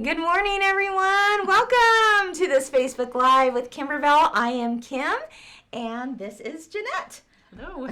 Good morning, everyone. Welcome to this Facebook Live with Kimberbell. I am Kim, and this is Jeanette. Hello.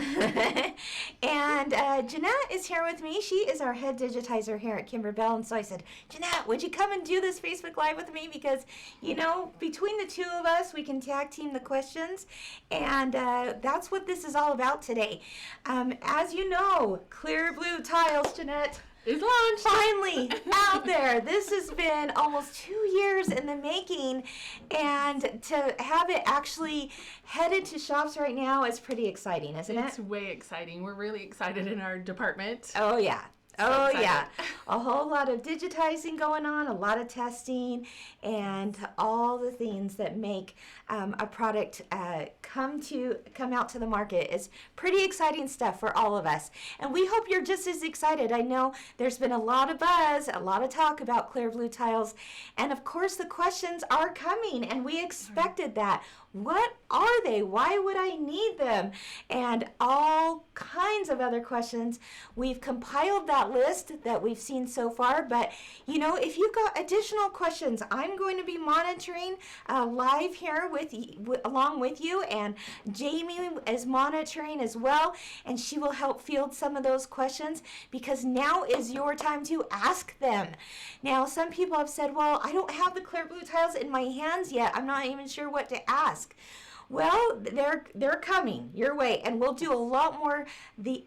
And Jeanette is here with me. She is our head digitizer here at Kimberbell. And so I said, Jeanette, would you come and do this Facebook Live with me? Because, you know, between the two of us, we can tag team the questions. And that's what this is all about today. As you know, clear blue tiles, Jeanette. It's launched. Finally out there. This has been almost 2 years in the making, and to have it actually headed to shops right now is pretty exciting, isn't it? It's way exciting. We're really excited in our department. Oh, yeah. So yeah. A whole lot of digitizing going on, a lot of testing, and all the things that make a product come out to the market is pretty exciting stuff for all of us. And we hope you're just as excited. I know there's been a lot of buzz, a lot of talk about clear blue tiles, and of course the questions are coming, and we expected that. What are they? Why would I need them? And all kinds of other questions. We've compiled that list that we've seen so far, but you know, if you've got additional questions, I'm going to be monitoring live here along with you, and Jamie is monitoring as well, and she will help field some of those questions, because now is your time to ask them. Now, some people have said, well, I don't have the clear blue tiles in my hands yet. I'm not even sure what to ask. Well, they're coming your way, and we'll do a lot more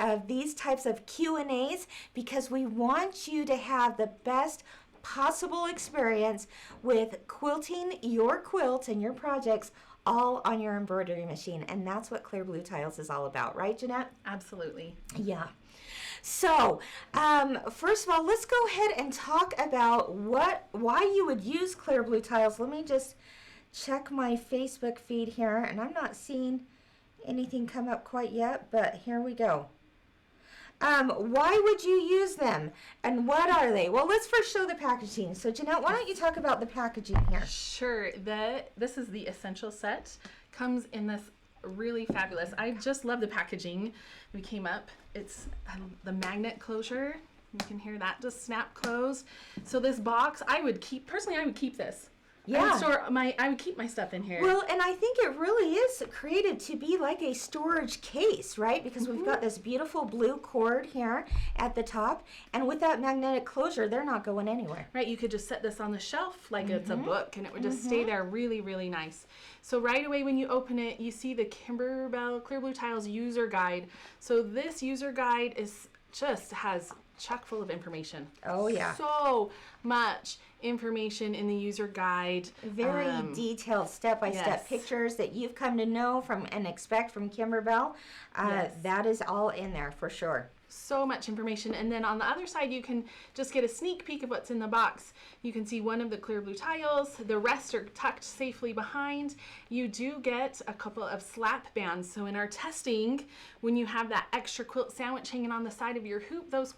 of these types of Q&As, because we want you to have the best possible experience with quilting your quilts and your projects all on your embroidery machine. And that's what clear blue tiles is all about, right, Jeanette? Absolutely. Yeah. So, first of all, let's go ahead and talk about why you would use clear blue tiles. Let me just check my Facebook feed here, and I'm not seeing anything come up quite yet, but here we go. Why would you use them, and what are they? Well, let's first show the packaging. So, Jeanette, why don't you talk about the packaging here? Sure. This is the essential set. Comes in this really fabulous. I just love the packaging. We came up. It's the magnet closure. You can hear that just snap close. So this box, I would keep this. Yeah. I would keep my stuff in here. Well, and I think it really is created to be like a storage case, right? Because we've got this beautiful blue cord here at the top, and with that magnetic closure, they're not going anywhere. Right, you could just set this on the shelf like it's a book, and it would just stay there really, really nice. So right away when you open it, you see the Kimberbell Clear Blue Tiles user guide. So this user guide has chock full of information. Oh, yeah. So much information in the user guide. Very detailed step-by-step pictures that you've come to know from and expect from Kimberbell. That is all in there for sure. So much information. And then on the other side, you can just get a sneak peek of what's in the box. You can see one of the clear blue tiles. The rest are tucked safely behind. You do get a couple of slap bands. So in our testing, when you have that extra quilt sandwich hanging on the side of your hoop, those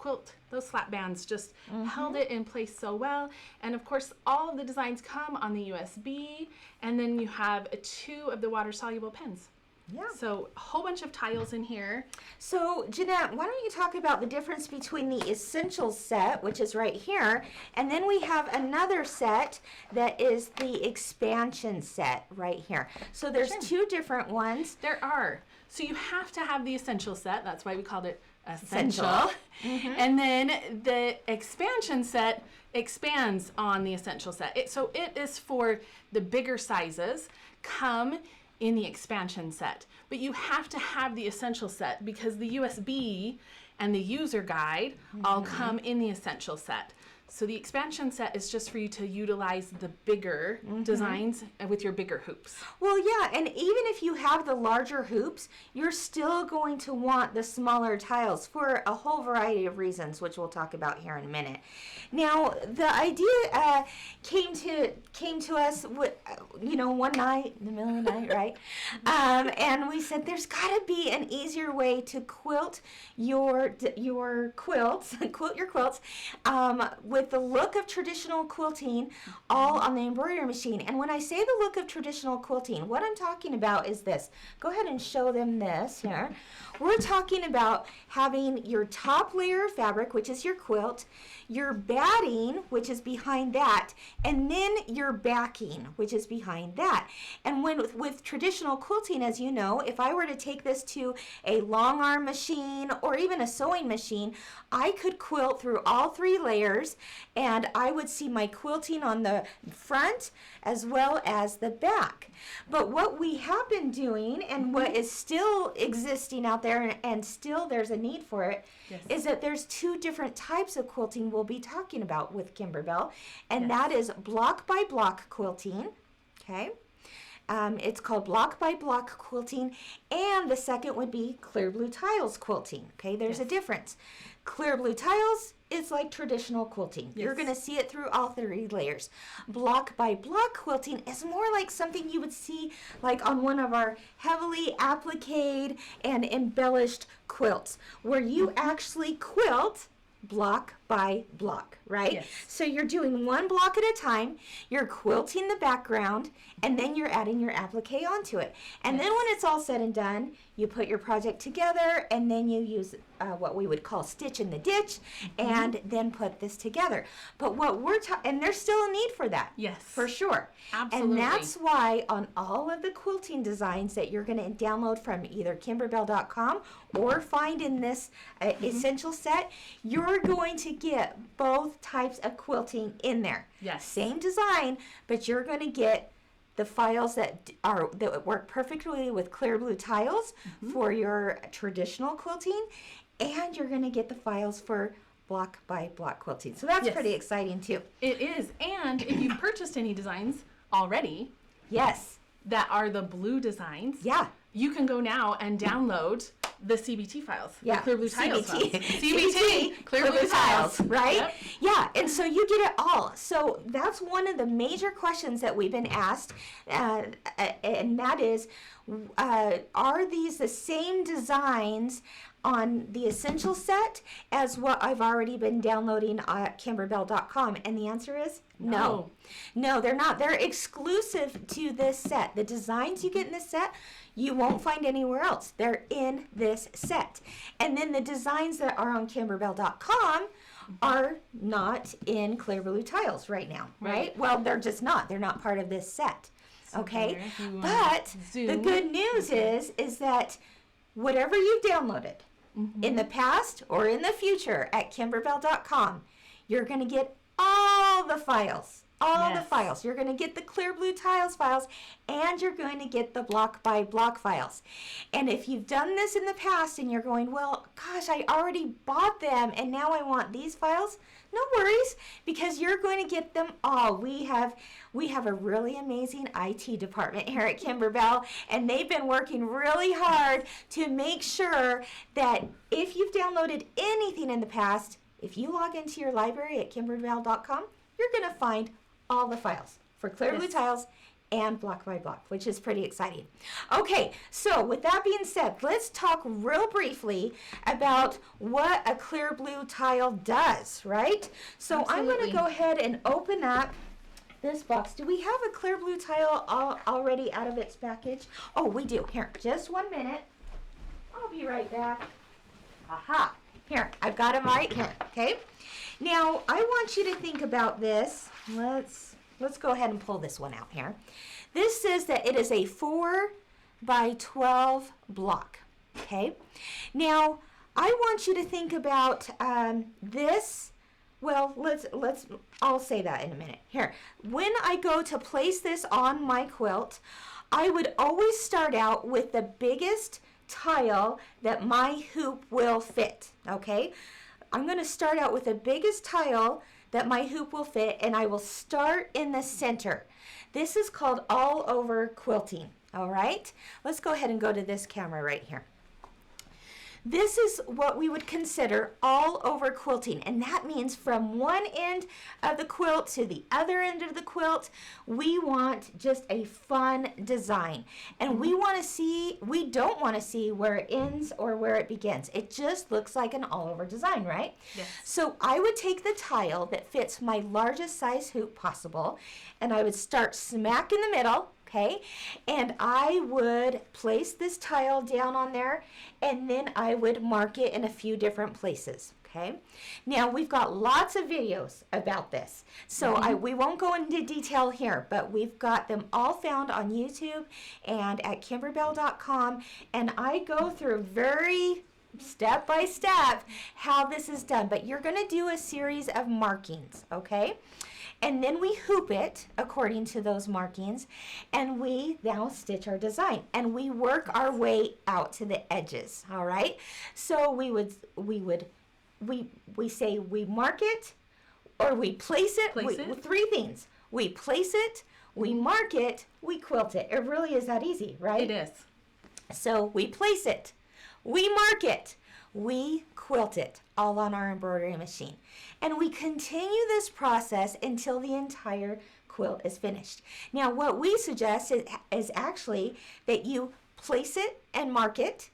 slap bands just held it in place so well. And of course, all of the designs come on the USB, and then you have 2 of the water-soluble pens. Yeah. So a whole bunch of tiles in here. So, Jeanette, why don't you talk about the difference between the Essentials set, which is right here, and then we have another set that is the Expansion set right here. So there's 2 different ones. There are. So you have to have the Essential set. That's why we called it Essential. And then the Expansion set expands on the Essential set. So it is for the bigger sizes. Come in the Expansion set, but you have to have the Essential set because the USB and the user guide all come in the Essential set. So the Expansion set is just for you to utilize the bigger designs with your bigger hoops. Well, yeah, and even if you have the larger hoops, you're still going to want the smaller tiles for a whole variety of reasons, which we'll talk about here in a minute. Now, the idea came to us, one night in the middle of the night, right? And we said, there's got to be an easier way to quilt your quilts, with with the look of traditional quilting all on the embroidery machine. And when I say the look of traditional quilting, what I'm talking about is this. Go ahead and show them this here. We're talking about having your top layer of fabric, which is your quilt, your batting, which is behind that, and then your backing, which is behind that. And with traditional quilting, as you know, if I were to take this to a long arm machine or even a sewing machine, I could quilt through all 3 layers, and I would see my quilting on the front as well as the back. But what we have been doing, and what is still existing out there, and still there's a need for it, is that there's 2 different types of quilting we'll be talking about with Kimberbell, and that is block by block quilting, okay? It's called block by block quilting, and the second would be clear blue tiles quilting, okay? There's a difference. Clear blue tiles is like traditional quilting. You're going to see it through all 3 layers. Block by block quilting is more like something you would see like on one of our heavily appliqued and embellished quilts, where you actually quilt block by block, right? Yes. So you're doing one block at a time, you're quilting the background, and then you're adding your applique onto it. And then when it's all said and done, you put your project together, and then you use what we would call stitch in the ditch, and then put this together. But what we're and there's still a need for that. Yes. For sure. Absolutely. And that's why on all of the quilting designs that you're going to download from either Kimberbell.com or find in this essential set, you're going to get both types of quilting in there. Yes. Same design, but you're going to get the files that work perfectly with clear blue tiles for your traditional quilting, and you're going to get the files for block by block quilting. So that's pretty exciting too. It is. And if you've purchased any designs already, that are the blue designs, you can go now and download the CBT files. The Clear Blue Tiles files. CBT, Clear Blue Tiles, right? Yep. Yeah, and so you get it all. So that's one of the major questions that we've been asked, and that is, are these the same designs on the essential set as what I've already been downloading at Kimberbell.com? And the answer is no. No, they're not. They're exclusive to this set. The designs you get in this set, you won't find anywhere else. They're in this set. And then the designs that are on Kimberbell.com are not in Clear Blue Tiles right now, right? Well, they're just not. They're not part of this set, okay? But the good news is that whatever you've downloaded in the past or in the future at Kimberbell.com, you're going to get all the files. All the files. You're going to get the Clear Blue Tiles files, and you're going to get the block by block files. And if you've done this in the past and you're going, well, gosh, I already bought them and now I want these files, no worries, because you're going to get them all. We have a really amazing IT department here at Kimberbell, and they've been working really hard to make sure that if you've downloaded anything in the past, if you log into your library at Kimberbell.com, you're going to find all the files for Clear Blue Tiles and block by block, which is pretty exciting. Okay, so with that being said, let's talk real briefly about what a clear blue tile does, right? So I'm going to go ahead and open up this box. Do we have a clear blue tile already out of its package? Oh, we do. Here, just 1 minute. I'll be right back. Aha. Here, I've got them right here, okay? Now, I want you to think about this. Let's go ahead and pull this one out here. This says that it is a 4 by 12 block, okay? Now, I want you to think about this. Well, I'll say that in a minute. Here, when I go to place this on my quilt, I would always start out with the biggest tile that my hoop will fit, okay? I'm going to start out with the biggest tile that my hoop will fit, and I will start in the center. This is called all over quilting, all right? Let's go ahead and go to this camera right here. This is what we would consider all over quilting, and that means from one end of the quilt to the other end of the quilt, we want just a fun design. And we don't want to see where it ends or where it begins. It just looks like an all over design, right? Yes. So I would take the tile that fits my largest size hoop possible, and I would start smack in the middle. Okay, and I would place this tile down on there, and then I would mark it in a few different places. Okay, now we've got lots of videos about this, so we won't go into detail here, but we've got them all found on YouTube and at Kimberbell.com, and I go through very step by step how this is done, but you're going to do a series of markings, okay? And then we hoop it according to those markings, and we now stitch our design, and we work our way out to the edges. All right. So we say we mark it, or we place it. Three things: we place it, we mark it, we quilt it. It really is that easy, right? It is. So we place it, we mark it, we quilt it, all on our embroidery machine. And we continue this process until the entire quilt is finished. Now, what we suggest is actually that you place it and mark it,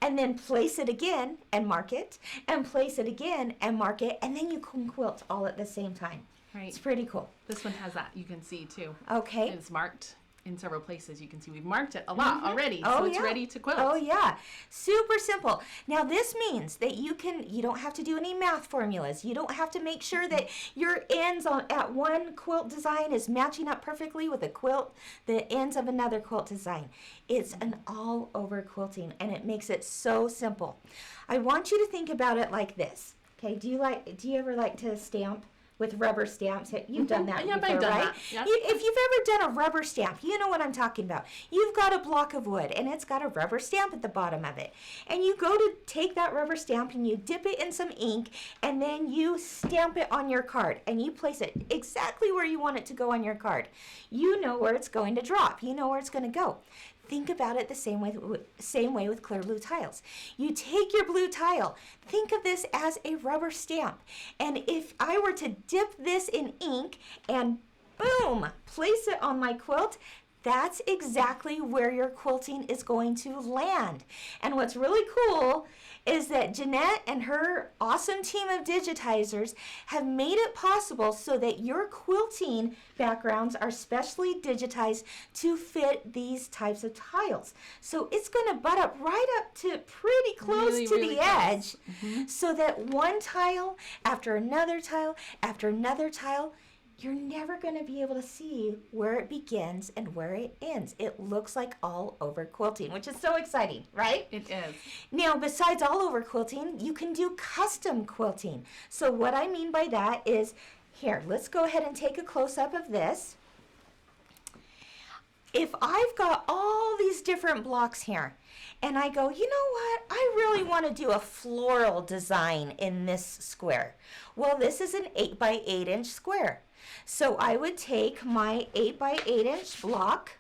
and then place it again and mark it, and place it again and mark it, and then you can quilt all at the same time. Right. It's pretty cool. This one has that. You can see too. Okay. It's marked in several places. You can see we've marked it a lot already, Oh, so it's yeah. ready to quilt. Oh yeah, super simple. Now this means that you don't have to do any math formulas. You don't have to make sure that your ends at one quilt design is matching up perfectly with the ends of another quilt design. It's an all over quilting, and it makes it so simple. I want you to think about it like this. Okay, do you ever like to stamp with rubber stamps? You've done that Yep, before, I've done right? that. Yep. If you've ever done a rubber stamp, you know what I'm talking about. You've got a block of wood, and it's got a rubber stamp at the bottom of it. And you go to take that rubber stamp, and you dip it in some ink, and then you stamp it on your card, and you place it exactly where you want it to go on your card. You know where it's going to drop. You know where it's going to go. Think about it the same way with clear blue tiles. You take your blue tile, think of this as a rubber stamp. And if I were to dip this in ink and boom, place it on my quilt, that's exactly where your quilting is going to land. And what's really cool is that Jeanette and her awesome team of digitizers have made it possible so that your quilting backgrounds are specially digitized to fit these types of tiles. So it's going to butt up right up to pretty close to the edge, so that one tile after another tile after another tile, you're never going to be able to see where it begins and where it ends. It looks like all over quilting, which is so exciting, right? It is. Now, besides all over quilting, you can do custom quilting. So what I mean by that is, here, let's go ahead and take a close-up of this. If I've got all these different blocks here, and I go, you know what, I really want to do a floral design in this square. Well, this is an 8 by 8 inch square. So I would take my 8 by 8 inch block.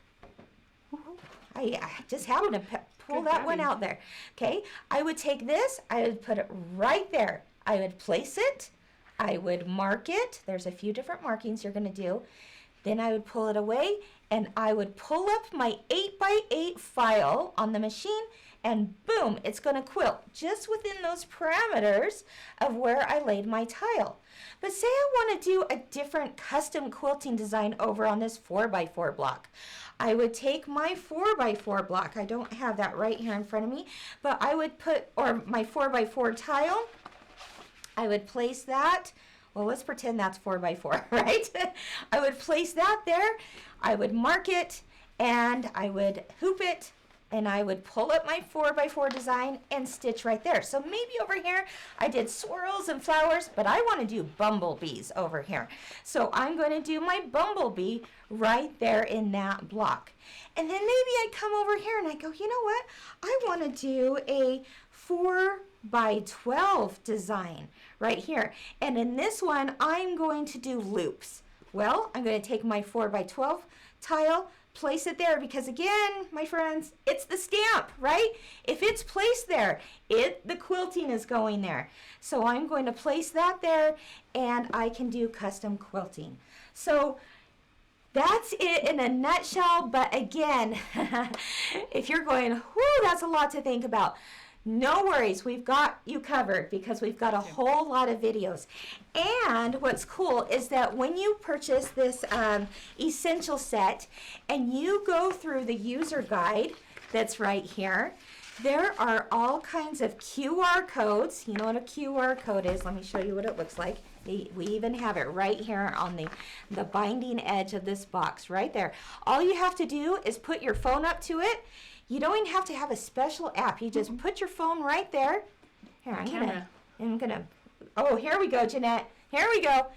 I just happened to pull that one out there. Okay, I would take this, I would put it right there. I would place it, I would mark it. There's a few different markings you're going to do. Then I would pull it away, and I would pull up my 8 by 8 file on the machine, and boom, it's going to quilt just within those parameters of where I laid my tile. But say I want to do a different custom quilting design over on this 4 by 4 block. I would take my 4 by 4 block. I don't have that right here in front of me, but I would put, or my 4 by 4 tile, I would place that. Well, let's pretend that's 4 by 4, right? I would place that there. I would mark it, and I would hoop it, and I would pull up my 4 by 4 design and stitch right there. So maybe over here I did swirls and flowers, but I want to do bumblebees over here. So I'm going to do my bumblebee right there in that block. And then maybe I come over here and I go, you know what? I want to do a 4 by 12 design right here. And in this one, I'm going to do loops. Well, I'm going to take my 4 by 12 tile, place it there because, again, my friends, it's the stamp, right? If it's placed there, the quilting is going there. So I'm going to place that there, and I can do custom quilting. So that's it in a nutshell. But again, if you're going, whoo, that's a lot to think about, no worries, we've got you covered because we've got a whole lot of videos. And what's cool is that when you purchase this essential set and you go through the user guide that's right here, there are all kinds of QR codes. You know what a QR code is? Let me show you what it looks like. We even have it right here on the binding edge of this box right there. All you have to do is put your phone up to it. You don't even have to have a special app. You just put your phone right there. Here, I'm gonna, oh, here we go, Jeanette. Here we go.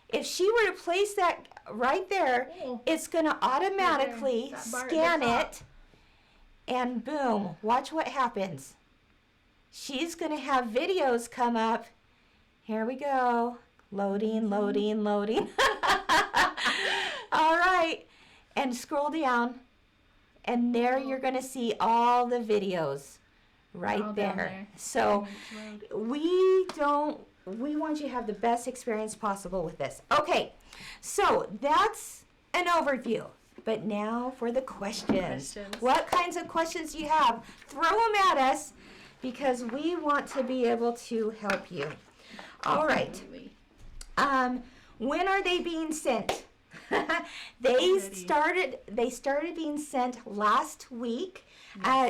If she were to place that right there, it's gonna automatically scan it, and boom, watch what happens. She's gonna have videos come up. Here we go. Loading, loading, loading. All right, and scroll down. And there you're going to see all the videos right there. So we want you to have the best experience possible with this. Okay, so that's an overview. But now for the questions. What kinds of questions do you have? Throw them at us because we want to be able to help you. All right. When are they being sent? They started being sent last week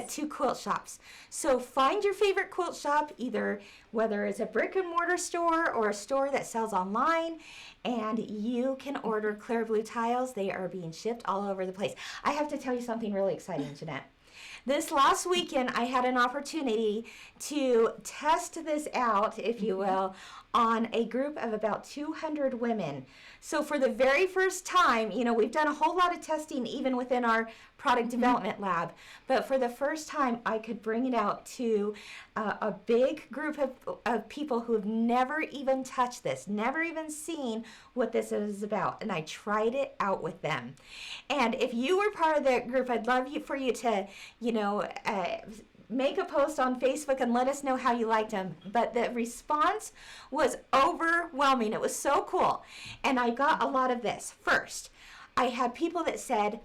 to quilt shops. So find your favorite quilt shop, either whether it's a brick and mortar store or a store that sells online, and you can order clear blue tiles. They are being shipped all over the place. I have to tell you something really exciting, Jeanette. This last weekend, I had an opportunity to test this out, if you will, on a group of about 200 women. So for the very first time, you know, we've done a whole lot of testing even within our product development lab, but for the first time, I could bring it out to a big group of people who have never even touched this, never even seen what this is about, and I tried it out with them. And if you were part of that group, I'd love for you to, you know, make a post on Facebook and let us know how you liked them. But the response was overwhelming. It was so cool. And I got a lot of this. First, I had people that said,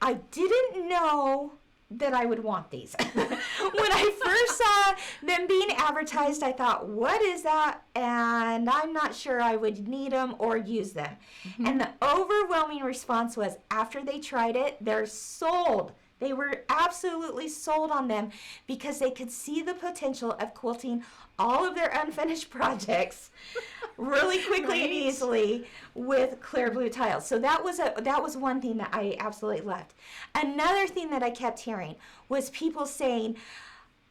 I didn't know that I would want these. When I first saw them being advertised, I thought, what is that? And I'm not sure I would need them or use them. And the overwhelming response was, after they tried it, they're sold. They were absolutely sold on them because they could see the potential of quilting all of their unfinished projects really quickly and easily with clear blue tiles. So that was one thing that I absolutely loved. Another thing that I kept hearing was people saying,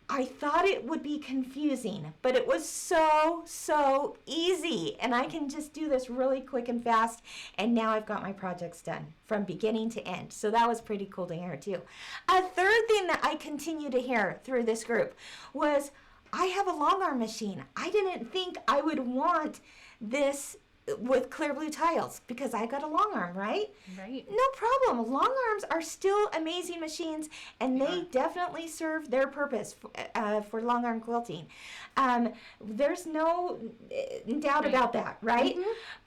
I thought it would be confusing, but it was so easy, and I can just do this really quick and fast, and now I've got my projects done from beginning to end. So that was pretty cool to hear too. A third thing that I continue to hear through this group was, I have a long arm machine. I didn't think I would want this with clear blue tiles because I got a long arm, right? Right. No problem. Long arms are still amazing machines, and they definitely serve their purpose for long arm quilting. There's no doubt about that, right?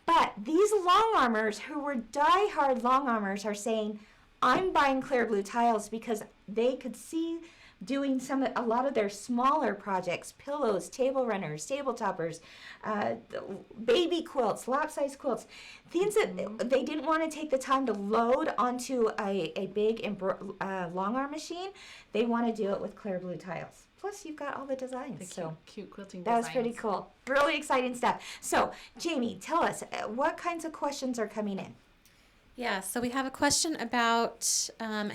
But these long armers who were die-hard long armers are saying, I'm buying clear blue tiles because they could see doing a lot of their smaller projects, pillows, table runners, table toppers, baby quilts, lap-size quilts, things that they didn't want to take the time to load onto a big long arm machine. They want to do it with clear blue tiles. Plus, you've got all the designs. Cute quilting that designs. was pretty cool. Really exciting stuff. So, Jamie, tell us, what kinds of questions are coming in? Yeah, so we have a question about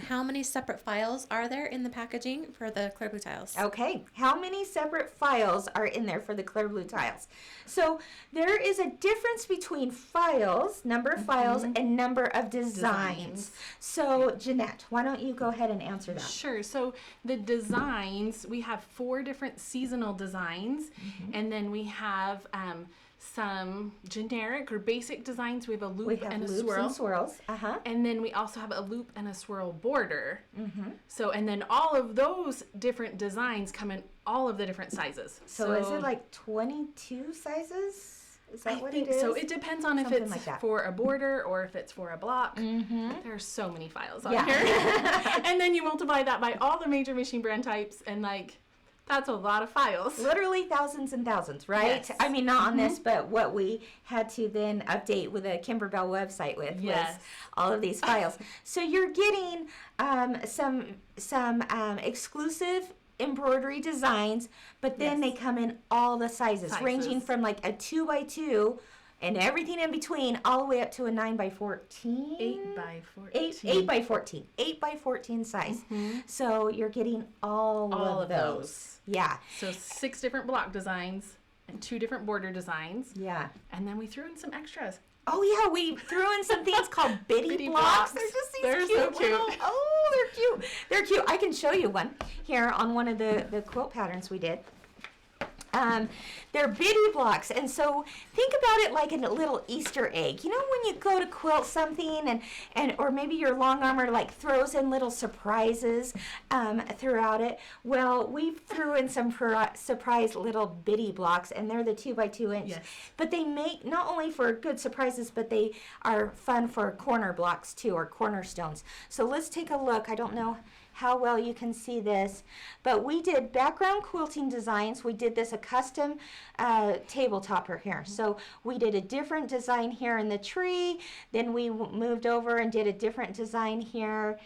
how many separate files are there in the packaging for the clear blue tiles? Okay, how many separate files are in there for the clear blue tiles? So there is a difference between files, number of files, and number of designs. So Jeanette, why don't you go ahead and answer that? Sure. So the designs, we have 4 different seasonal designs, and then we have some generic or basic designs. We have a loop We have and a loops swirl. and swirls. And then we also have a loop and a swirl border. Mm-hmm. So, and then all of those different designs come in all of the different sizes. So is it like 22 sizes? Is that I what think it is? so. It depends on if Something it's like that. for a border or if it's for a block. Mm-hmm. There are so many files on Yeah. here. And then you multiply that by all the major machine brand types, and like, that's a lot of files. Literally thousands and thousands, right? Yes. I mean, not on this, but what we had to then update with a Kimberbell website with Yes. was all of these files. So you're getting some exclusive embroidery designs, but then Yes. they come in all the sizes, ranging Sizes. from like a 2x2 and everything in between, all the way up to a 9x14. 8 by 14. 8 by 14. 8 by 14 size. So you're getting all of those. Yeah. So 6 different block designs and 2 different border designs. Yeah. And then we threw in some extras. Oh yeah, we threw in some things called bitty Bitty blocks. blocks. They're just these They're cute so cute. little. Oh, they're cute. They're cute. I can show you one here on one of the quilt patterns we did. They're bitty blocks, and so think about it like a little Easter egg. You know when you go to quilt something, and or maybe your long armer like throws in little surprises throughout it. Well, we threw in some surprise little bitty blocks, and they're the 2x2 inch. Yes. But they make not only for good surprises, but they are fun for corner blocks too, or cornerstones. So let's take a look. I don't know how well you can see this, but we did background quilting designs. We did this a custom table topper here. So we did a different design here in the tree, then we moved over and did a different design here.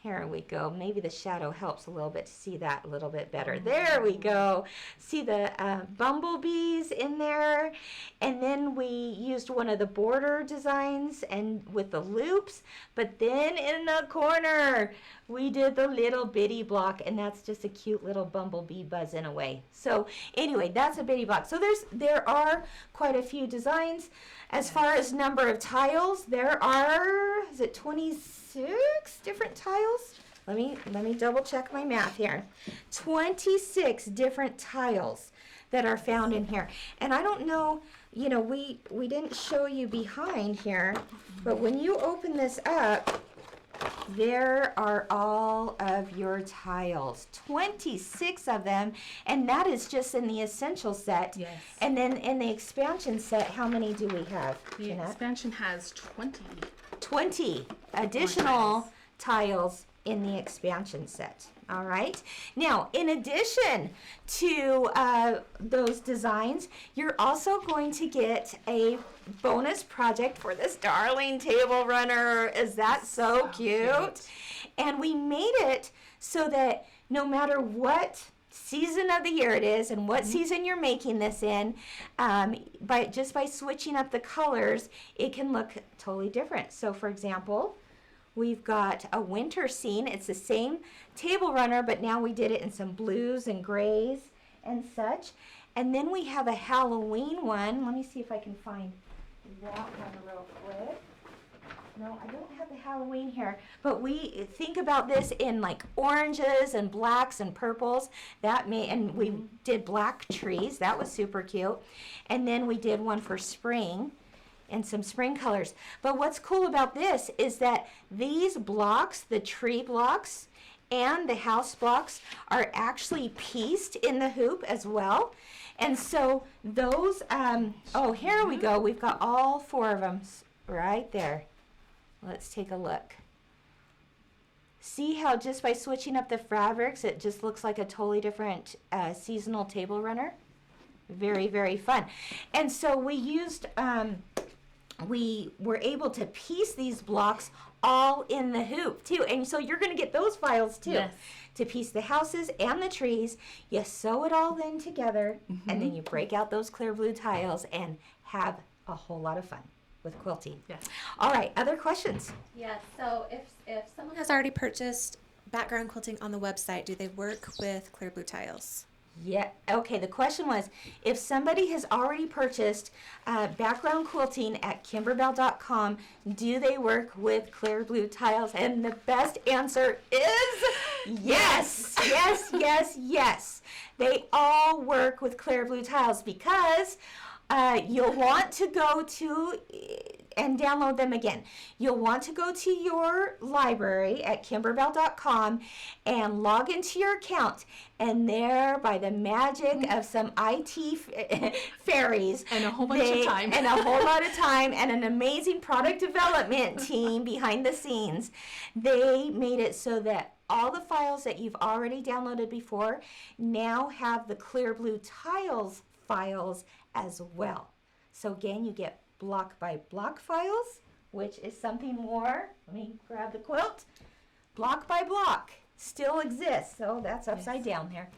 Here we go. Maybe the shadow helps a little bit to see that a little bit better. There we go. See the bumblebees in there. And then we used one of the border designs and with the loops. There then in the corner, we did the little bitty block, and that's just a cute little bumblebee buzzing away. So anyway, that's a bitty block. So there are quite a few designs. As far as number of tiles, there are, is it 26 different tiles? Let me double check my math here. 26 different tiles that are found in here. And I don't know, you know, we didn't show you behind here, but when you open this up, there are all of your tiles, 26 of them, and that is just in the essential set. Yes. And then in the expansion set, how many do we have, The Jeanette? expansion has 20. 20 additional tiles in the expansion set. All right. Now, in addition to those designs, you're also going to get a bonus project for this darling table runner. Is that so cute? And we made it so that no matter what season of the year it is and what season you're making this in, by switching up the colors, it can look totally different. So, for example, we've got a winter scene. It's the same table runner, but now we did it in some blues and grays and such. And then we have a Halloween one. Let me see if I can find that one real quick. No, I don't have the Halloween here, but we think about this in like oranges and blacks and purples. And we did black trees. That was super cute. And then we did one for spring and some spring colors. But what's cool about this is that these blocks, the tree blocks and the house blocks, are actually pieced in the hoop as well. And so those, oh, here we go. We've got all 4 of them right there. Let's take a look. See how just by switching up the fabrics, it just looks like a totally different seasonal table runner? Very, very fun. And so we used, we were able to piece these blocks all in the hoop too. And so you're going to get those files too. Yes. To piece the houses and the trees. You sew it all in together, and then you break out those clear blue tiles and have a whole lot of fun with quilting. Yes. All right, other questions? Yeah, so if someone has already purchased background quilting on the website, do they work with clear blue tiles? Yeah, okay, the question was, if somebody has already purchased background quilting at kimberbell.com, do they work with clear blue tiles? And the best answer is yes, yes, yes, yes. They all work with clear blue tiles because You'll want to go to and download them again. You'll want to go to your library at kimberbell.com and log into your account. And there, by the magic of some IT fairies, And a whole bunch of time. and a whole lot of time, and an amazing product development team behind the scenes, they made it so that all the files that you've already downloaded before now have the clear blue tiles files as well. So again, you get block by block files, which is something more. Let me grab the quilt. Block by block still exists. So that's upside down there.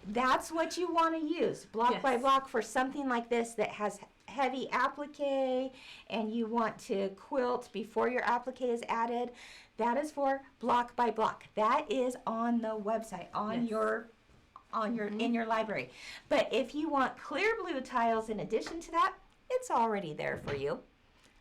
That's what you want to use, block by block, for something like this that has heavy applique and you want to quilt before your applique is added. That is for block by block. That is on the website, on your in your library. But if you want clear blue tiles in addition to that, it's already there for you.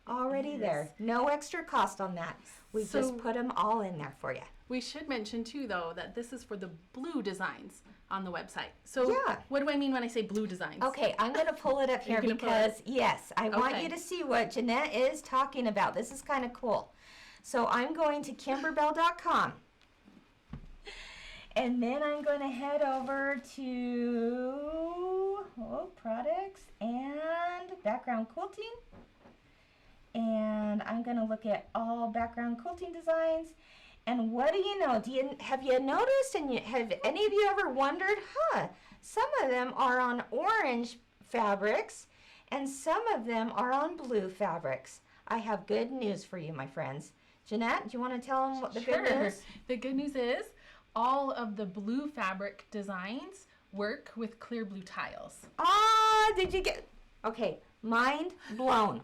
Already there. No extra cost on that. We just put them all in there for you. We should mention too, though, that this is for the blue designs on the website. So what do I mean when I say blue designs? Okay, I'm going to pull it up here because, yes, I want you to see what Jeanette is talking about. This is kind of cool. So I'm going to kimberbell.com. And then I'm going to head over to products and background quilting. And I'm going to look at all background quilting designs. And what do you know? Have you noticed, and have any of you ever wondered, some of them are on orange fabrics and some of them are on blue fabrics. I have good news for you, my friends. Jeanette, do you want to tell them what the good news? The good news is all of the blue fabric designs work with clear blue tiles. Did you get... Okay, mind blown.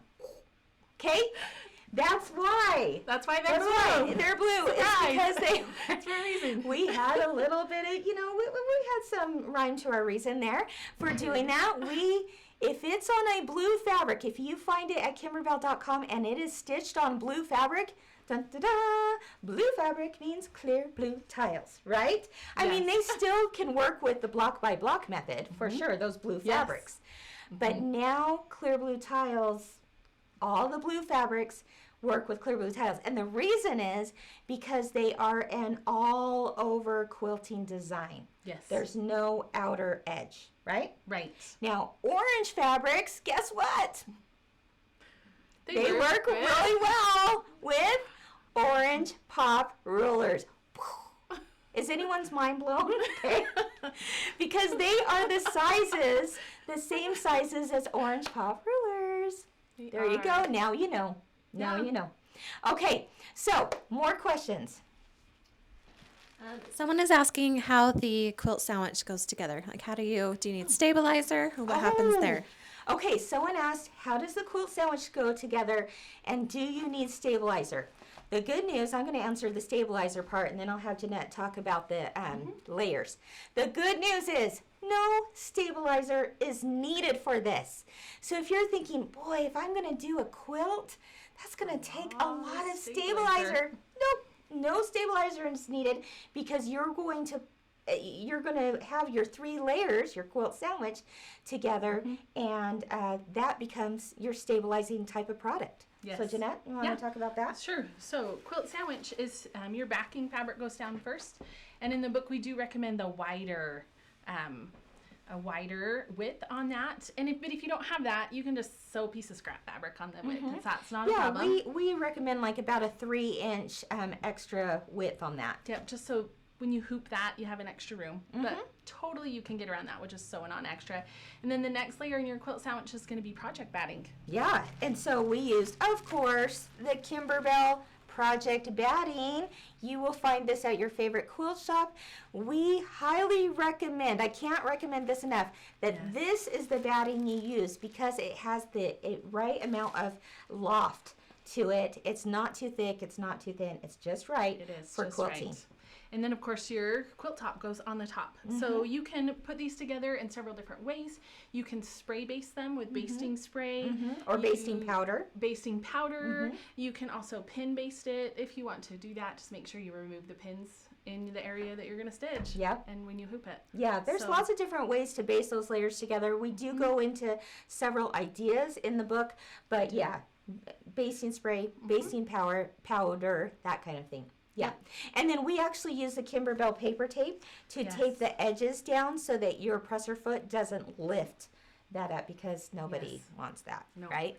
Okay? That's why. That's why they're blue. They're blue. It's because they... That's for a reason. We had a little bit of, we had some rhyme to our reason there for doing that. If it's on a blue fabric, if you find it at kimberbell.com and it is stitched on blue fabric, dun, da, da, blue fabric means clear blue tiles, right? I mean, they still can work with the block by block method, for sure, those blue fabrics. But now clear blue tiles, all the blue fabrics work with clear blue tiles. And the reason is because they are an all over quilting design. Yes. There's no outer edge, right? Right. Now, orange fabrics, guess what? They work with really well with orange pop rulers. Is anyone's mind blown? Okay. Because they are the same sizes as orange pop rulers. There you go. Now you know. Now you know. Okay, so more questions. Someone is asking how the quilt sandwich goes together. Like, do you need stabilizer? Or what happens there? Okay, someone asked, how does the quilt sandwich go together, and do you need stabilizer? The good news, I'm going to answer the stabilizer part, and then I'll have Jeanette talk about the layers. The good news is no stabilizer is needed for this. So if you're thinking, boy, if I'm going to do a quilt, that's going to take a lot of stabilizer. Nope, no stabilizer is needed because you're going to have your 3 layers, your quilt sandwich, together, and that becomes your stabilizing type of product. Yes. So Jeanette, you want to talk about that? Sure. So quilt sandwich is your backing fabric goes down first, and in the book we do recommend the wider, a wider width on that. And but if you don't have that, you can just sew a piece of scrap fabric on the width. That's not a problem. Yeah, we recommend like about a 3-inch extra width on that. Yep. Just so when you hoop that, you have an extra room. But totally you can get around that with just sewing on extra. And then the next layer in your quilt sandwich is going to be project batting. Yeah, and so we used, of course, the Kimberbell project batting. You will find this at your favorite quilt shop. We highly recommend, I can't recommend this enough, that this is the batting you use because it has the right amount of loft to it. It's not too thick, it's not too thin, it's just right for quilting. Right. And then, of course, your quilt top goes on the top. So you can put these together in several different ways. You can spray baste them with basting spray. Or basting powder. Basting powder. You can also pin baste it if you want to do that. Just make sure you remove the pins in the area that you're going to stitch. Yep. And when you hoop it. Yeah, there's So- lots of different ways to base those layers together. We do go into several ideas in the book, but yeah, basting spray, basting powder, that kind of thing. Yeah. And then we actually use the Kimberbell paper tape to tape the edges down so that your presser foot doesn't lift that up, because nobody wants that, right?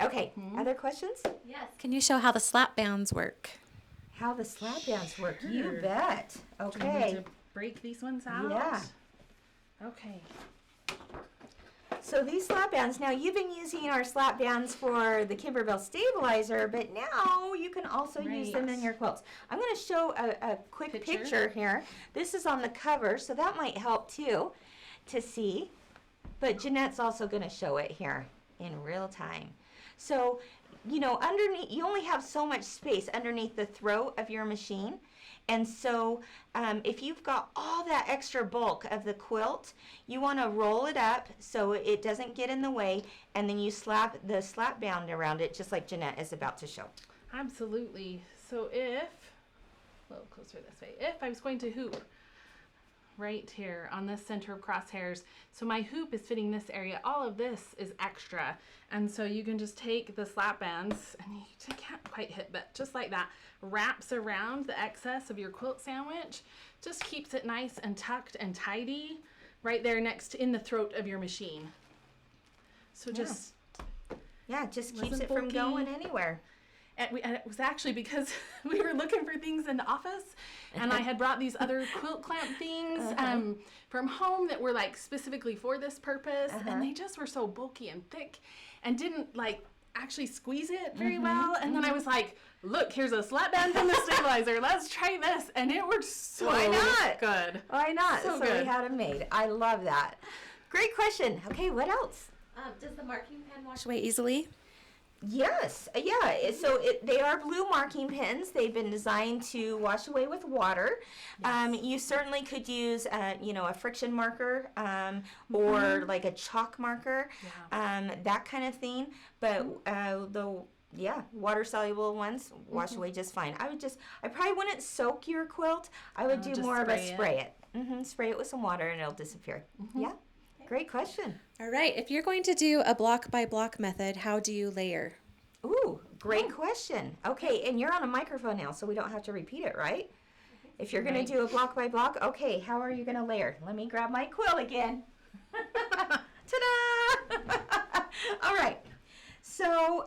Okay, other questions? Yes. Can you show how the slap bands work? How the slab bands work? You bet. Do we need Okay. to break these ones out? Yeah. Okay. So these slap bands, now you've been using our slap bands for the Kimberbell stabilizer, but now you can also use them in your quilts. I'm going to show a quick picture here. This is on the cover, so that might help too to see. But Jeanette's also going to show it here in real time. So, you know, underneath, you only have so much space underneath the throat of your machine. And so if you've got all that extra bulk of the quilt, you want to roll it up so it doesn't get in the way, and then you slap the slap band around it, just like Jeanette is about to show. Absolutely. So if, a little closer this way, if I was going to hoop right here on this center of crosshairs, so my hoop is fitting this area, all of this is extra. And so you can just take the slap bands, and you can't quite hit, but just like that, wraps around the excess of your quilt sandwich, just keeps it nice and tucked and tidy right there next in the throat of your machine. So just Yeah, it just keeps Wasn't it from bulky. going anywhere. and it was actually because we were looking for things in the office, and I had brought these other quilt clamp things from home that were like specifically for this purpose, and they just were so bulky and thick and didn't like actually squeeze it very well. And then I was like, look, here's a slap band from the stabilizer. Let's try this. And it worked so Why not? good. Why not? So So good. we had them made. I love that. Great question. Okay, what else? Does the marking pen wash away easily? Yes, yeah. They are blue marking pens. They've been designed to wash away with water. You certainly could use, a friction marker or like a chalk marker, that kind of thing. But water soluble ones wash away just fine. I probably wouldn't soak your quilt. I would do just more of a spray spray it. Spray it with some water and it'll disappear. Yeah. Great question. All right. If you're going to do a block by block method, how do you layer? Ooh, great question. Okay, and you're on a microphone now, so we don't have to repeat it, right? If you're going to do a block by block, okay, how are you going to layer? Let me grab my quill again. Ta-da! All right. So,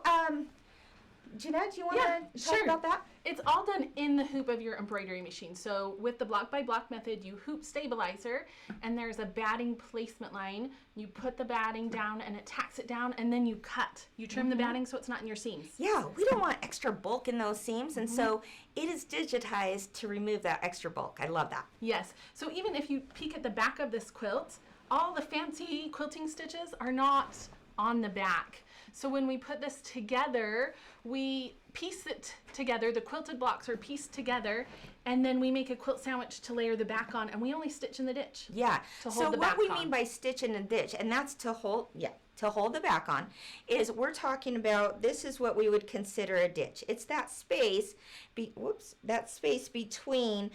Jeanette, do you want to talk about that? It's all done in the hoop of your embroidery machine. So with the block by block method, you hoop stabilizer, and there's a batting placement line. You put the batting down and it tacks it down, and then you cut. You trim the batting so it's not in your seams. Yeah, we don't want extra bulk in those seams, and so it is digitized to remove that extra bulk. I love that. Yes. So even if you peek at the back of this quilt, all the fancy quilting stitches are not on the back. So when we put this together, we piece it together. The quilted blocks are pieced together, and then we make a quilt sandwich to layer the back on, and we only stitch in the ditch. Yeah. To So hold the what back we on. mean by stitch in a ditch, and that's to hold the back on, is we're talking about, this is what we would consider a ditch. It's that space, between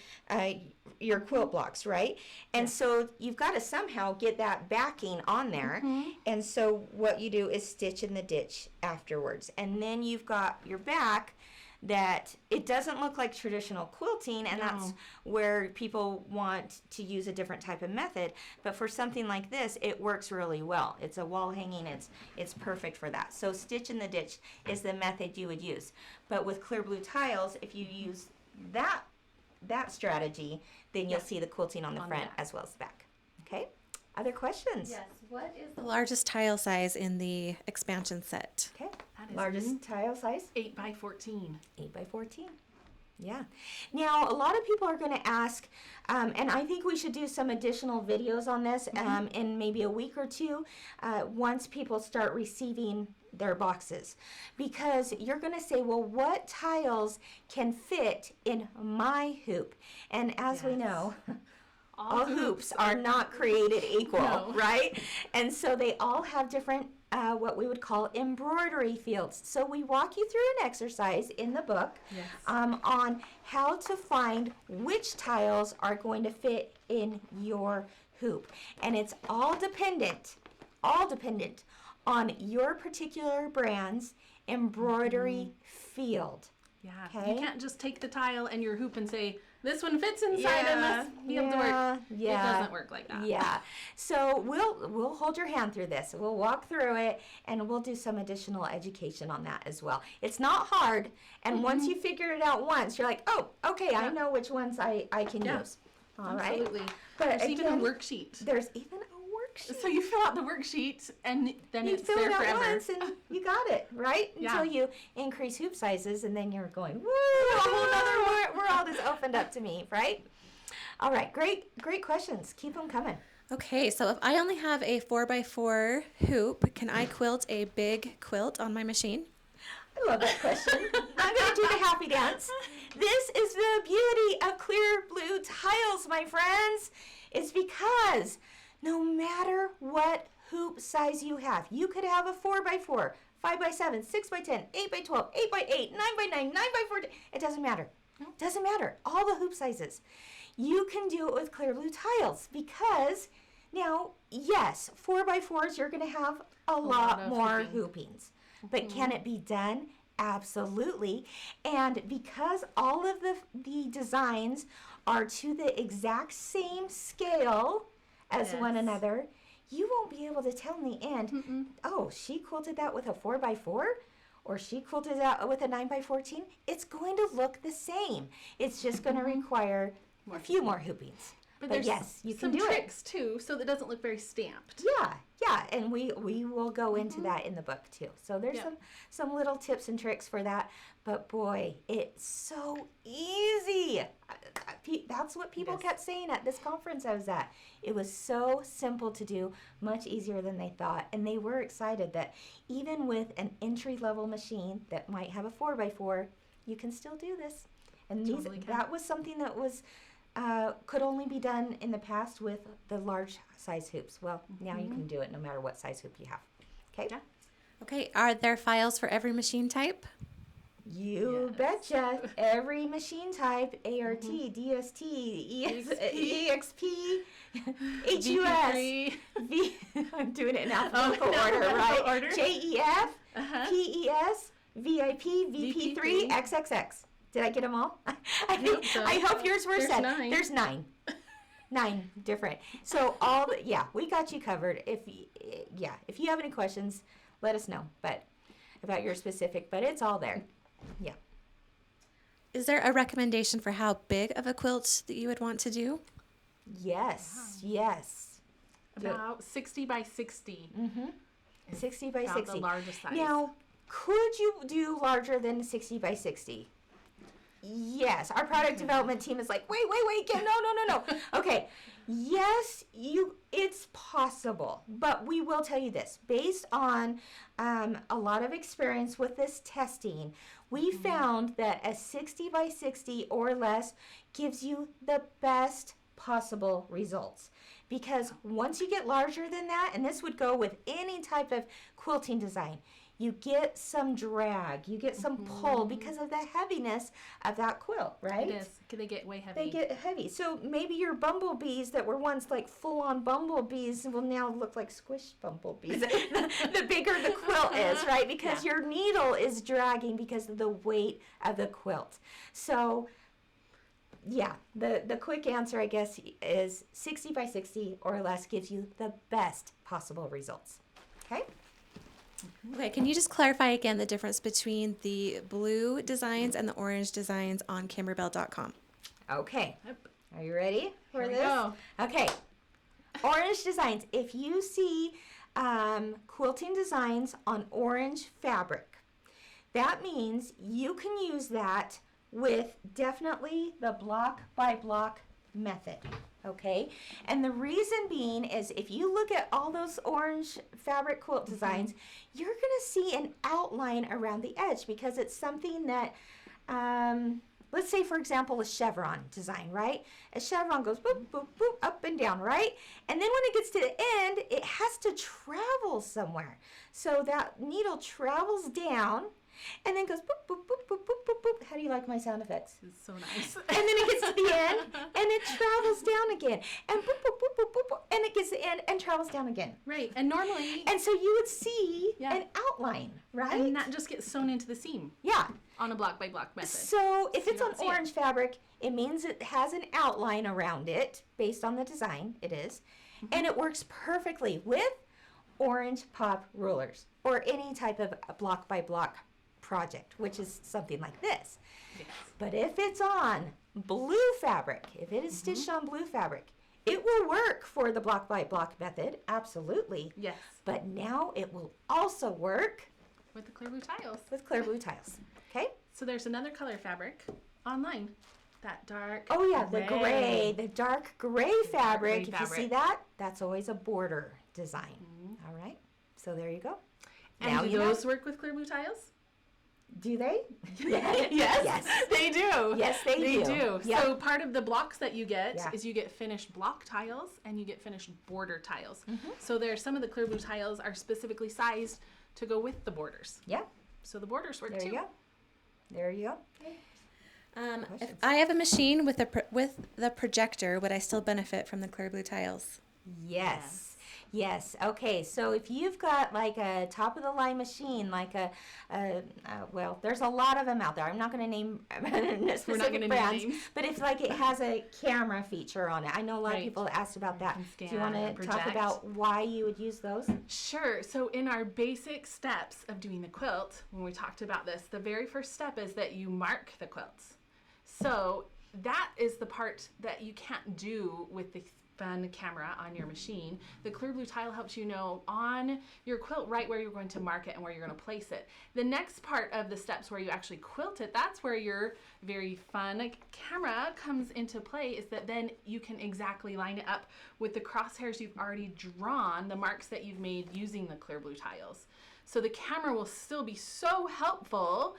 your quilt blocks, right? And so you've got to somehow get that backing on there. And so what you do is stitch in the ditch afterwards. And then you've got your back that it doesn't look like traditional quilting, and that's where people want to use a different type of method. But for something like this, it works really well. It's a wall hanging, it's perfect for that. So stitch in the ditch is the method you would use. But with clear blue tiles, if you use that strategy, then you'll see the quilting on the front as well as the back. Okay? Other questions? Yes. What is the largest tile size in the expansion set? Okay. That is Largest tile size? 8 by 14. 8 by 14. Yeah. Now, a lot of people are going to ask, and I think we should do some additional videos on this in maybe a week or two once people start receiving their boxes. Because you're going to say, well, what tiles can fit in my hoop? And as we know, all hoops are not created equal, No. right? And so they all have different what we would call embroidery fields. So we walk you through an exercise in the book on how to find which tiles are going to fit in your hoop. And it's all dependent on your particular brand's embroidery field. Yeah. Okay. You can't just take the tile and your hoop and say, this one fits inside and must be able to work. Yeah. It doesn't work like that. Yeah. So we'll hold your hand through this. We'll walk through it and we'll do some additional education on that as well. It's not hard, and once you figure it out once, you're like, oh, okay, I know which ones I can use. All right. Absolutely. But There's again, even a worksheet. There's even a worksheet. So you fill out the worksheet and then You it's fill there it out forever. once and you got it, right? Yeah. Until you increase hoop sizes and then you're going, woo, a whole nother world is opened up to me, right? All right, great questions. Keep them coming. Okay, so if I only have a 4x4 hoop, can I quilt a big quilt on my machine? I love that question. I'm going to do the happy dance. This is the beauty of clear blue tiles, my friends. It's because no matter what hoop size you have, you could have a 4x4, 5x7, 6x10, 8x12, 8x8, 9x9, 9x14. It doesn't matter. It doesn't matter. All the hoop sizes. You can do it with clear blue tiles because now, yes, 4x4s, you're going to have a lot of more hooping. hoopings. But can it be done? Absolutely. And because all of the designs are to the exact same scale as one another, you won't be able to tell in the end, oh, she quilted that with a 4x4 or she quilted that with a 9x14. It's going to look the same. It's just going to require a few more hoopings. But there's yes, you can some do tricks too, so that it doesn't look very stamped. Yeah, and we will go into that in the book too. So there's some little tips and tricks for that. But boy, it's so easy. That's what people kept saying at this conference I was at. It was so simple to do, much easier than they thought. And they were excited that even with an entry-level machine that might have a 4x4, you can still do this. And that was something that was could only be done in the past with the large size hoops. Well, now you can do it no matter what size hoop you have. Okay? Yeah. Okay, are there files for every machine type? You betcha. Every machine type, ART, DST, EXP, HUS, I'm doing it in alphabetical order, right? JEF, PES, VIP, VP3, XXX. Did I get them all? I hope yours were set. 9. There's 9. 9 different. So we got you covered. If you have any questions, let us know. But about your specific, but it's all there. Yeah. Is there a recommendation for how big of a quilt that you would want to do? Yes. About 60 by 60. 60 by about 60. The largest size. Now, could you do larger than 60 by 60? Yes, our product development team is like, wait, Kim, no. Okay, yes, it's possible, but we will tell you this. Based on a lot of experience with this testing, we found that a 60 by 60 or less gives you the best possible results. Because once you get larger than that, and this would go with any type of quilting design, you get some drag, you get some pull because of the heaviness of that quilt, right? It is. They get way heavy. They get heavy. So maybe your bumblebees that were once like full-on bumblebees will now look like squished bumblebees. the bigger the quilt is, right? Because your needle is dragging because of the weight of the quilt. So the quick answer, I guess, is 60 by 60 or less gives you the best possible results. Okay? Okay, can you just clarify again the difference between the blue designs and the orange designs on Kimberbell.com? Okay. Yep. Are you ready for Here we this? go. Okay. Orange designs. If you see quilting designs on orange fabric, that means you can use that with definitely the block by block method. Okay, and the reason being is if you look at all those orange fabric quilt designs, you're going to see an outline around the edge because it's something that let's say, for example, a chevron design, right? A chevron goes boop, boop, boop, up and down, right? And then when it gets to the end, it has to travel somewhere. So that needle travels down and then goes boop, boop, boop, boop, boop, boop, boop. How do you like my sound effects? It's so nice. And then it gets to the end and it travels down again. And boop, boop, boop, boop, boop, boop, and it gets to the end and travels down again. Right. And normally, And so you would see Yeah. an outline, right? and that just gets sewn into the seam Yeah. on a block by block method. So if So you it's on don't see orange fabric, it means it has an outline around it based on the design. It is. And it works perfectly with orange pop rulers or any type of block by block project, which is something like this. Yes. But if it's on blue fabric, if it is stitched on blue fabric, it will work for the block by block method, absolutely. Yes. But now it will also work With the clear blue tiles. with clear blue tiles. Okay? So there's another color fabric online. That dark. Oh yeah, the gray, the dark gray fabric. gray If you see fabric. that, that's always a border design. All right. So there you go. And Now do you know. those work with clear blue tiles? Do they? Yes. Yes. They do. Yes, they do. Yep. So part of the blocks that you get Yeah. is you get finished block tiles and you get finished border tiles. Mm-hmm. So there's some of the clear blue tiles are specifically sized to go with the borders. Yeah. So the borders work There too. you go. There you go. If Questions? I have a machine with the projector, would I still benefit from the clear blue tiles? Yes. Yes. Okay. So if you've got like a top of the line machine, like well, there's a lot of them out there. I'm not going to name specific gonna name brands, names. but if like it has a camera feature on it, I know a lot of Right. people asked about that. can Do you want scan and to talk project. about why you would use those? Sure. So in our basic steps of doing the quilt, when we talked about this, the very first step is that you mark the quilts. So that is the part that you can't do with the fun camera on your machine. The clear blue tile helps you know on your quilt right where you're going to mark it and where you're going to place it. The next part of the steps where you actually quilt it, that's where your very fun camera comes into play, is that then you can exactly line it up with the crosshairs you've already drawn, the marks that you've made using the clear blue tiles. So the camera will still be so helpful,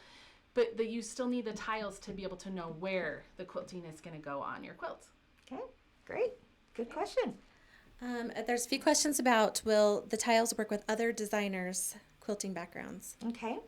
but you still need the tiles to be able to know where the quilting is going to go on your quilt. Okay. Great. Good question. There's a few questions about will the tiles work with other designers' quilting backgrounds? Okay.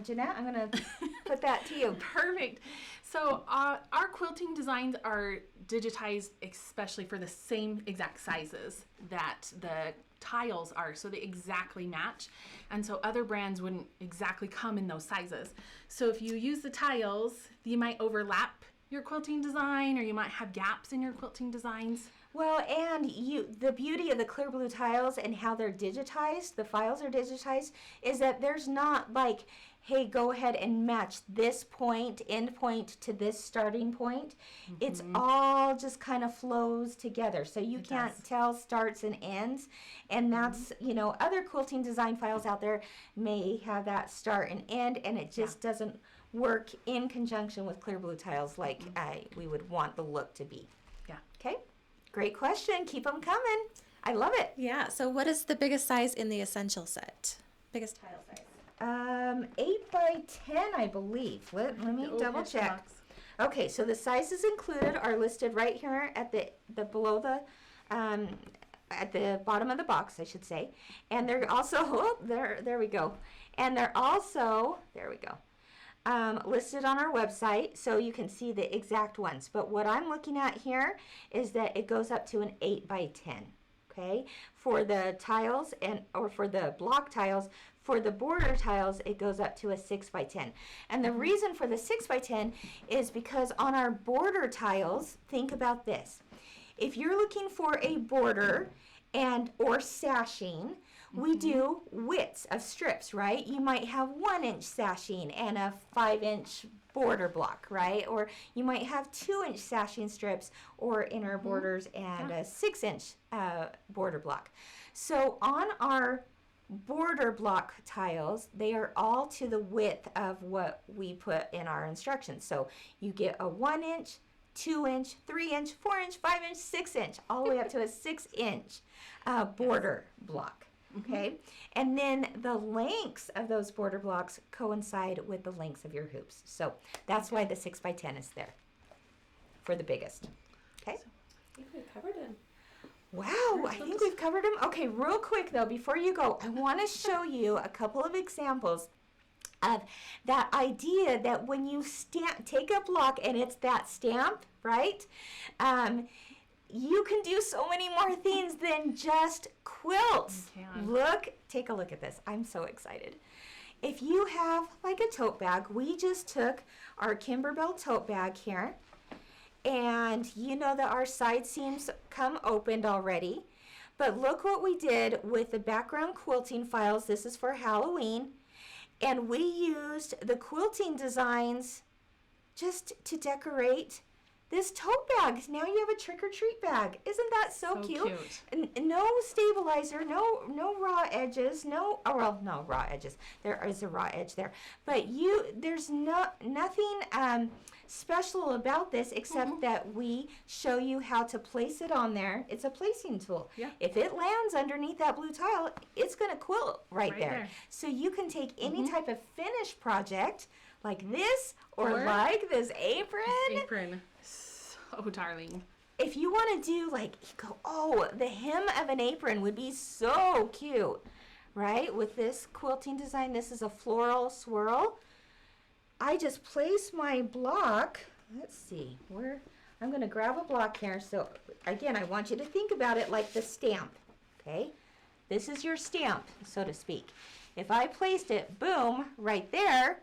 Jeanette, I'm going to put that to you. Perfect. So our quilting designs are digitized especially for the same exact sizes that the tiles are, so they exactly match, and so other brands wouldn't exactly come in those sizes. So if you use the tiles, you might overlap your quilting design, or you might have gaps in your quilting designs. Well, and the beauty of the clear blue tiles and how they're digitized, the files are digitized, is that there's not like, hey, go ahead and match this end point to this starting point. It's all just kind of flows together. So you can't tell starts and ends. And that's, other quilting design files out there may have that start and end, and it just doesn't work in conjunction with clear blue tiles like we would want the look to be. Yeah. Okay. Great question. Keep them coming. I love it. Yeah, so what is the biggest size in the essential set? Biggest tile size? 8 by 10, I believe. Let me The old double picture check. box. Okay, so the sizes included are listed right here at the below the at the bottom of the box, I should say. And they're also there we go. And they're also listed on our website, so you can see the exact ones. But what I'm looking at here is that it goes up to an 8 by 10. Okay, for the tiles or for the block tiles. For the border tiles, it goes up to a 6 by 10. And the reason for the 6 by 10 is because on our border tiles, think about this. If you're looking for a border or sashing, we do widths of strips, right? You might have 1-inch sashing and a 5-inch border block, right? Or you might have 2-inch sashing strips or inner borders and a 6-inch border block. So on our border block tiles, they are all to the width of what we put in our instructions. So you get a 1-inch, 2-inch, 3-inch, 4-inch, 5-inch, 6-inch, all the way up to a 6-inch border block. okay? And then the lengths of those border blocks coincide with the lengths of your hoops. So that's why the 6x10 is there for the biggest, okay? I think we covered it. Wow, I think we've covered them. Okay, real quick though, before you go, I want to show you a couple of examples of that idea that when you take a block and it's that stamp, right? You can do so many more things than just quilts. Take a look at this. I'm so excited. If you have like a tote bag, we just took our Kimberbell tote bag here, and you know that our side seams come opened already. But look what we did with the background quilting files. This is for Halloween. And we used the quilting designs just to decorate this tote bag. Now you have a trick-or-treat bag. Isn't that so cute? No stabilizer, no raw edges, no raw edges. There is a raw edge there. But there's nothing special about this except that we show you how to place it on there. It's a placing tool. Yeah. If it lands underneath that blue tile, it's going to quilt right there. So you can take any type of finished project like this or like this apron. So darling. If you want to do the hem of an apron would be so cute, right? With this quilting design, this is a floral swirl. I just place my block. Let's see, I'm going to grab a block here. So again, I want you to think about it like the stamp, okay? This is your stamp, so to speak. If I placed it, boom, right there,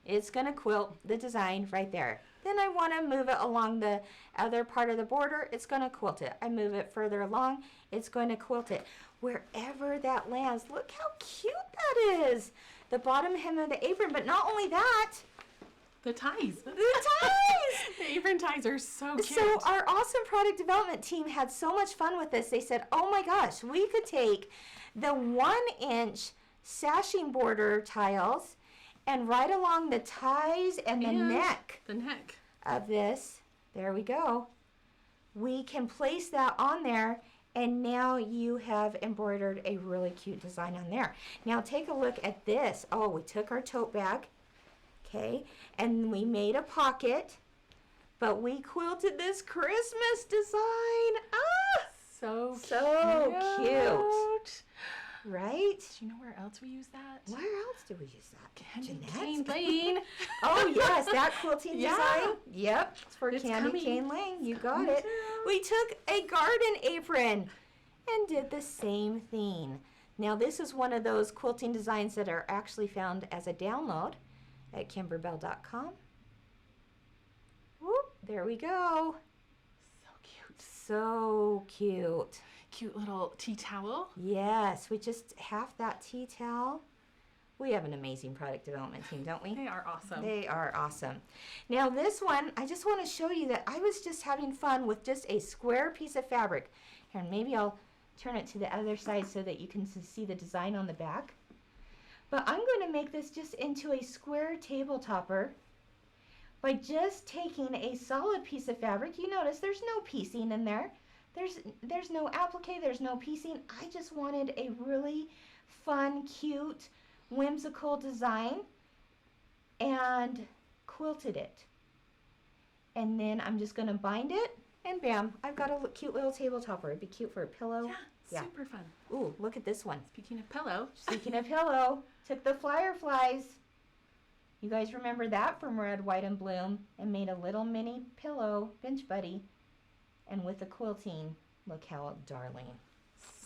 it's going to quilt the design right there. Then I want to move it along the other part of the border, it's going to quilt it. I move it further along, it's going to quilt it. Wherever that lands, look how cute that is. The bottom hem of the apron, but not only that, the ties. The ties! The apron ties are so cute. So our awesome product development team had so much fun with this. They said, oh my gosh, we could take the 1-inch sashing border tiles and right along the ties and the neck of this, there we go. We can place that on there, and now you have embroidered a really cute design on there. Now take a look at this. Oh, we took our tote bag, okay, and we made a pocket, but we quilted this Christmas design. Ah! So cute. Right? Do you know where else we use that? Where else do we use that? Candy cane lane. Oh yes, that quilting Yeah. design. Yep, it's for It's candy coming. cane lane. You got it. We took a garden apron and did the same thing. Now this is one of those quilting designs that are actually found as a download at kimberbell.com. Whoop, there we go. So cute. So cute. Cute little tea towel. Yes, we just half that tea towel. We have an amazing product development team, don't we? They are awesome. They are awesome. Now this one, I just want to show you that I was just having fun with just a square piece of fabric. Here, maybe I'll turn it to the other side so that you can see the design on the back. But I'm going to make this just into a square table topper by just taking a solid piece of fabric. You notice there's no piecing in there. There's no applique, there's no piecing. I just wanted a really fun, cute, whimsical design and quilted it. And then I'm just going to bind it, and bam, I've got a cute little table topper. It'd be cute for a pillow. Yeah, super fun. Ooh, look at this one. Speaking of pillow. Speaking of pillow, took the Fireflies. You guys remember that from Red, White, and Bloom, and made a little mini pillow bench buddy. And with the quilting, look how darling.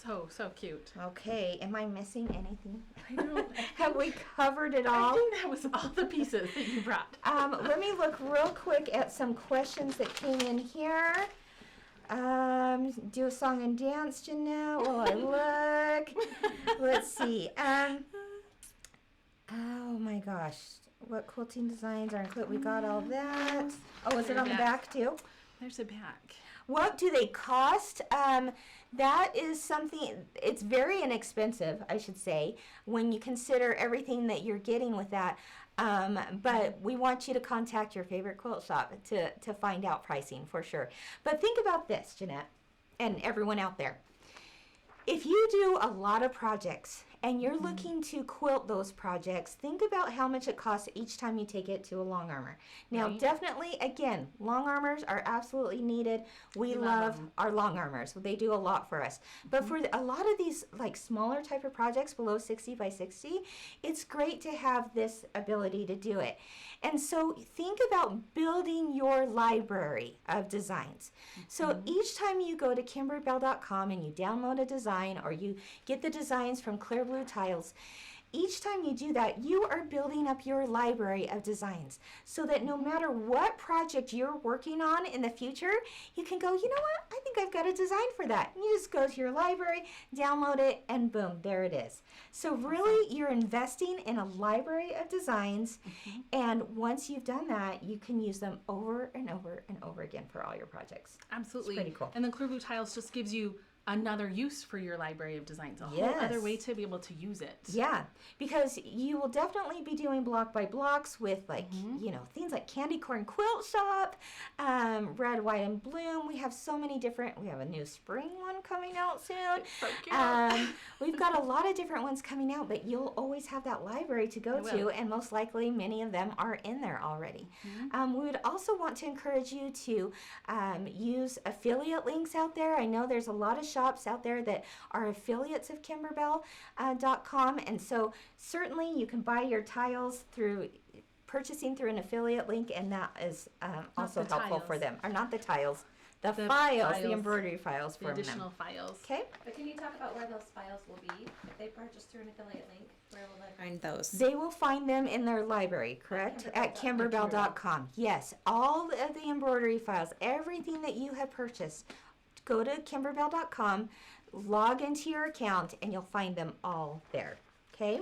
So cute. Okay, am I missing anything? I don't. Have we covered it all? I think that was all the pieces that you brought. Let me look real quick at some questions that came in here. Do a song and dance, Jeanette, while I look. Let's see. Oh my gosh. What quilting designs are included? We got all that. Oh, is it on the back too? There's a back. What do they cost? That is something, it's very inexpensive, I should say, when you consider everything that you're getting with that. But we want you to contact your favorite quilt shop to find out pricing for sure. But think about this, Jeanette, and everyone out there. If you do a lot of projects and you're looking to quilt those projects, think about how much it costs each time you take it to a long armor. Now, Right. definitely, again, long armors are absolutely needed. We love our long armors. They do a lot for us. But for a lot of these like smaller type of projects below 60 by 60, it's great to have this ability to do it. And so think about building your library of designs. So each time you go to Kimberbell.com and you download a design or you get the designs from Clear Blue Tiles, each time you do that, you are building up your library of designs so that no matter what project you're working on in the future, you can go, you know what, I think I've got a design for that. And you just go to your library, download it, and boom, there it is. So really, you're investing in a library of designs, and once you've done that, you can use them over and over and over again for all your projects. Absolutely. It's pretty cool. And then Clear Blue Tiles just gives you another use for your library of designs, a whole other way to be able to use it. Yeah, because you will definitely be doing block by blocks with like, you know, things like Candy Corn Quilt Shop, Red, White, and Bloom. We have so many different, we have a new spring one coming out soon. So cute. We've got a lot of different ones coming out, but you'll always have that library to go to, and most likely many of them are in there already. We would also want to encourage you to use affiliate links out there. I know there's a lot of shops out there that are affiliates of Kimberbell.com, and so certainly you can buy your tiles through purchasing through an affiliate link, and that is also the helpful tiles. for them. Or not the tiles, the files, files. the embroidery files The from additional them. files. Okay. But can you talk about where those files will be if they purchase through an affiliate link? Where will they find those? They will find them in their library, correct? At Kimberbell.com. Yes, all of the embroidery files, everything that you have purchased, go to Kimberbell.com, log into your account, and you'll find them all there. Okay?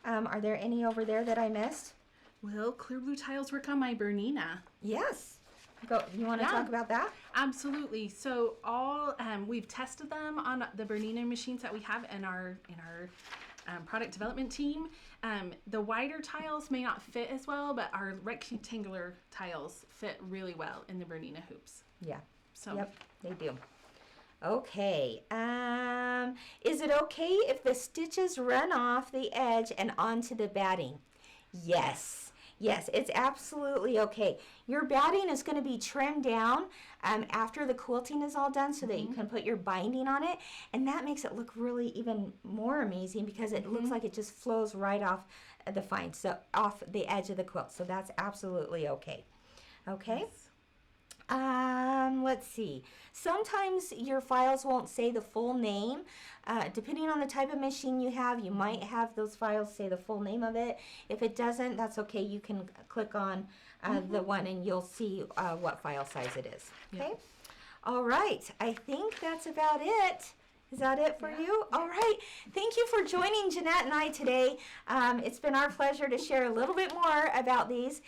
Are there any over there that I missed? Well, Clear Blue Tiles work on my Bernina. Yes. Go. You want to talk about that? Absolutely. So all we've tested them on the Bernina machines that we have in our product development team. The wider tiles may not fit as well, but our rectangular tiles fit really well in the Bernina hoops. Yeah. So Yep, they do. Okay. Is it okay if the stitches run off the edge and onto the batting? Yes. Yes, it's absolutely okay. Your batting is going to be trimmed down after the quilting is all done so that you can put your binding on it. And that makes it look really even more amazing because it looks like it just flows right off the fine, so off the edge of the quilt. So that's absolutely okay. Okay. Yes. Let's see. Sometimes your files won't say the full name. Depending on the type of machine you have, you might have those files say the full name of it. If it doesn't, that's okay. You can click on the one and you'll see what file size it is. Okay? All right. I think that's about it. Is that it for you? All right. Thank you for joining Jeanette and I today. It's been our pleasure to share a little bit more about these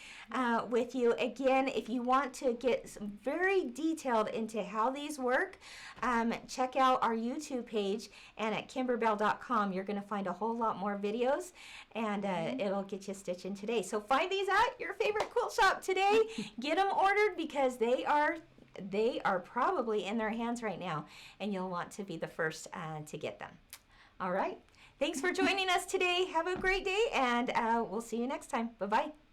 with you. Again, if you want to get some very detailed into how these work, check out our YouTube page, and at Kimberbell.com you're going to find a whole lot more videos, and it'll get you stitching today. So find these at your favorite quilt shop today. Get them ordered because they are probably in their hands right now, and you'll want to be the first to get them. All right. Thanks for joining us today. Have a great day, and we'll see you next time. Bye-bye.